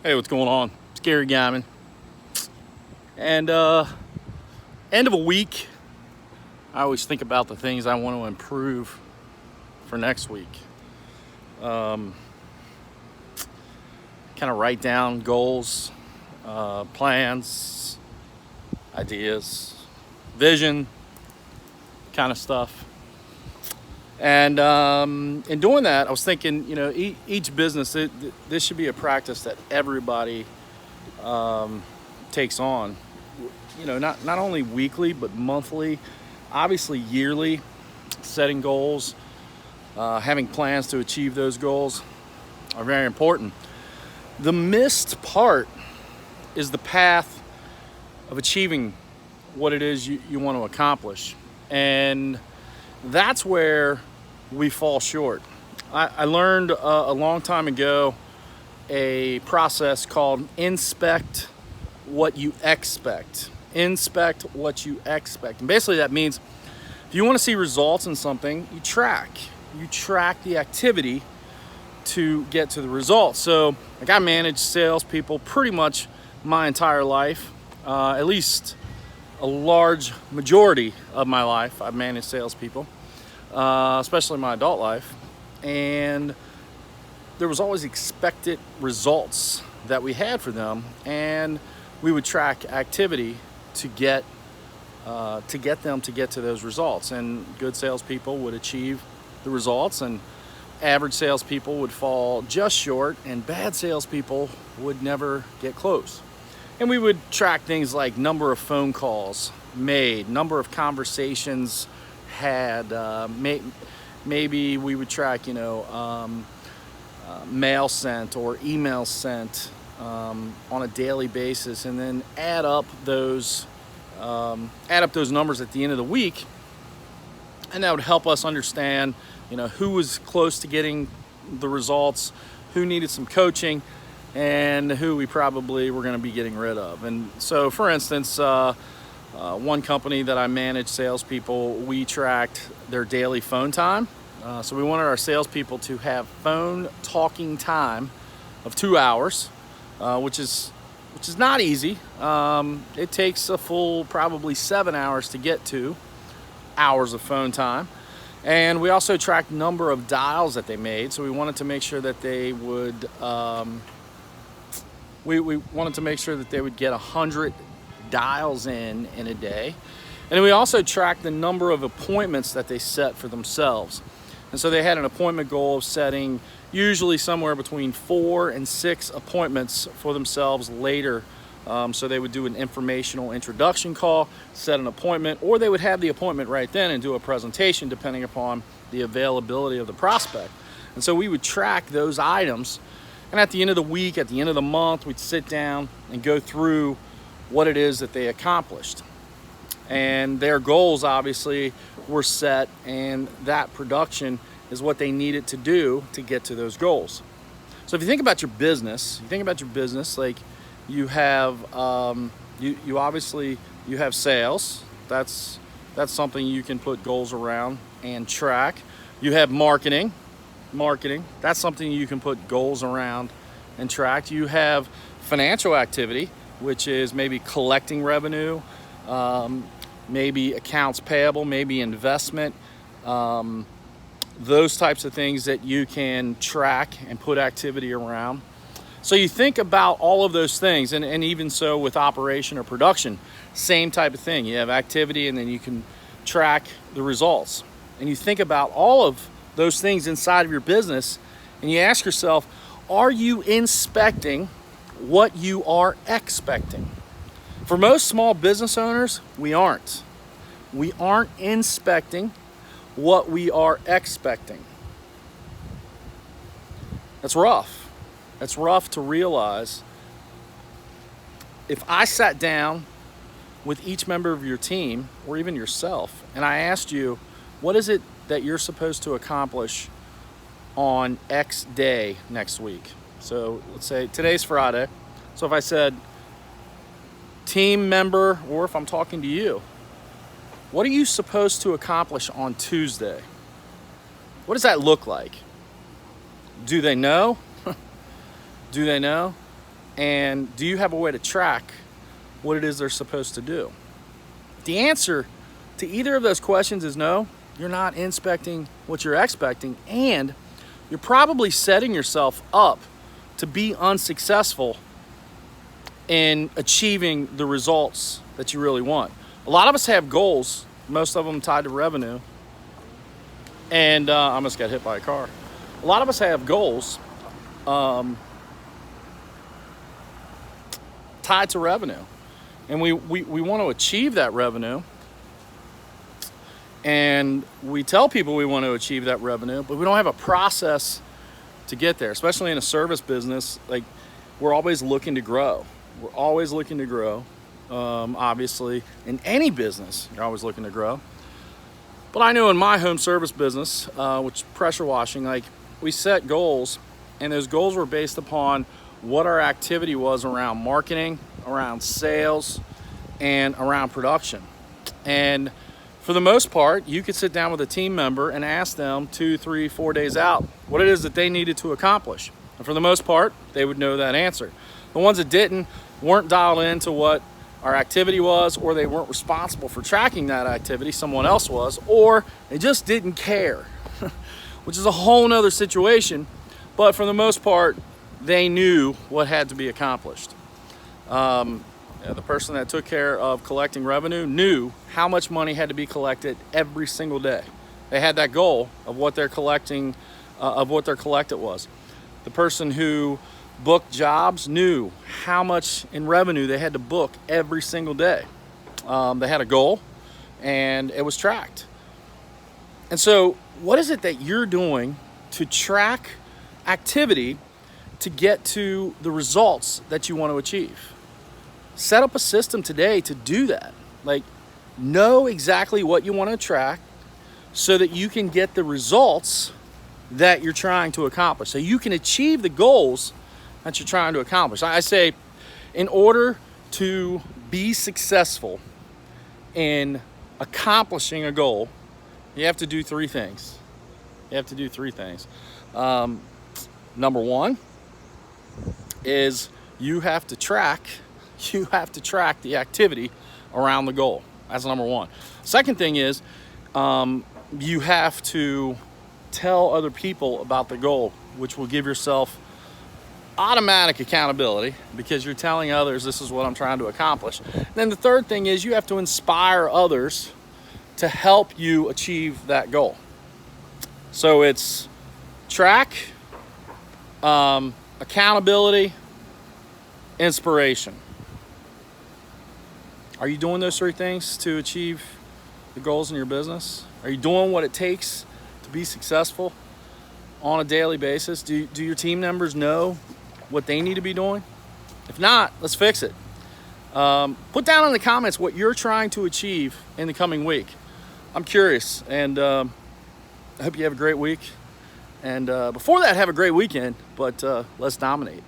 Hey, what's going on? It's Geiman. And end of a week, I always think about the things I want to improve for next week. Kind of write down goals, plans, ideas, vision, kind of stuff. And in doing that, I was thinking, each business, this should be a practice that everybody takes on. Not only weekly, but monthly, obviously yearly, setting goals, having plans to achieve those goals are very important. The missed part is the path of achieving what it is you want to accomplish. And that's where we fall short. I learned a long time ago a process called inspect what you expect. Inspect what you expect. And basically that means if you want to see results in something, you track. You track the activity to get to the results. So like I managed salespeople pretty much my entire life, at least a large majority of my life. I've managed salespeople, especially my adult life, and there was always expected results that we had for them, and we would track activity to get them to get to those results. And good salespeople would achieve the results, and average salespeople would fall just short, and bad salespeople would never get close. And we would track things like number of phone calls made, number of conversations had. Maybe we would track, mail sent or email sent on a daily basis, and then add up those numbers at the end of the week, and that would help us understand, who was close to getting the results, who needed some coaching, and who we probably were going to be getting rid of. And so, for instance, one company that I managed salespeople, we tracked their daily phone time. So we wanted our salespeople to have phone talking time of 2 hours, which is not easy. It takes a full probably 7 hours to get 2 hours of phone time. And we also tracked number of dials that they made. So we wanted to make sure that they would we wanted to make sure that they would get 100 dials in a day. And we also tracked the number of appointments that they set for themselves. And so they had an appointment goal of setting usually somewhere between 4 and 6 appointments for themselves later. So they would do an informational introduction call, set an appointment, or they would have the appointment right then and do a presentation depending upon the availability of the prospect. And so we would track those items. And at the end of the week, at the end of the month, we'd sit down and go through what it is that they accomplished. And their goals obviously were set, and that production is what they needed to do to get to those goals. So if you think about your business, like you have, you obviously have sales. That's something you can put goals around and track. You have marketing. That's something you can put goals around and track. You have financial activity, which is maybe collecting revenue, maybe accounts payable, maybe investment, those types of things that you can track and put activity around. So you think about all of those things, and even so with operation or production, same type of thing. You have activity, and then you can track the results. And you think about all of those things inside of your business, and you ask yourself, are you inspecting what you are expecting? For most small business owners, we aren't. We aren't inspecting what we are expecting. That's rough. That's rough to realize. If I sat down with each member of your team, or even yourself, and I asked you, what is it that you're supposed to accomplish on X day next week? So let's say today's Friday. So if I said, team member, or if I'm talking to you, what are you supposed to accomplish on Tuesday? What does that look like? Do they know? Do they know? And do you have a way to track what it is they're supposed to do? The answer to either of those questions is no. You're not inspecting what you're expecting, and you're probably setting yourself up to be unsuccessful in achieving the results that you really want. A lot of us have goals, most of them tied to revenue, and I almost got hit by a car. A lot of us have goals tied to revenue, and we want to achieve that revenue, and we tell people we want to achieve that revenue, but we don't have a process to get there. Especially in a service business, like, we're always looking to grow. We're always looking to grow. Obviously, in any business, you're always looking to grow. But I know in my home service business, which is pressure washing, like, we set goals, and those goals were based upon what our activity was around marketing, around sales, and around production. And for the most part, you could sit down with a team member and ask them 2, 3, 4 days out what it is that they needed to accomplish. And for the most part, they would know that answer. The ones that didn't weren't dialed into what our activity was, or they weren't responsible for tracking that activity, someone else was, or they just didn't care, which is a whole nother situation. But for the most part, they knew what had to be accomplished. The person that took care of collecting revenue knew how much money had to be collected every single day. They had that goal of what they're collecting, of what their collected was. The person who booked jobs knew how much in revenue they had to book every single day. They had a goal, and it was tracked. And so, what is it that you're doing to track activity to get to the results that you want to achieve? Set up a system today to do that. Like, know exactly what you want to track so that you can get the results that you're trying to accomplish, so you can achieve the goals that you're trying to accomplish. I say, in order to be successful in accomplishing a goal, you have to do three things. Number one is you have to track the activity around the goal. That's number one. Second thing is you have to tell other people about the goal, which will give yourself automatic accountability because you're telling others this is what I'm trying to accomplish. Then the third thing is you have to inspire others to help you achieve that goal. So it's track, accountability, inspiration. Are you doing those three things to achieve the goals in your business? Are you doing what it takes to be successful on a daily basis? Do your team members know what they need to be doing? If not, let's fix it. Put down in the comments what you're trying to achieve in the coming week. I'm curious, and I hope you have a great week. And before that, have a great weekend, but let's dominate.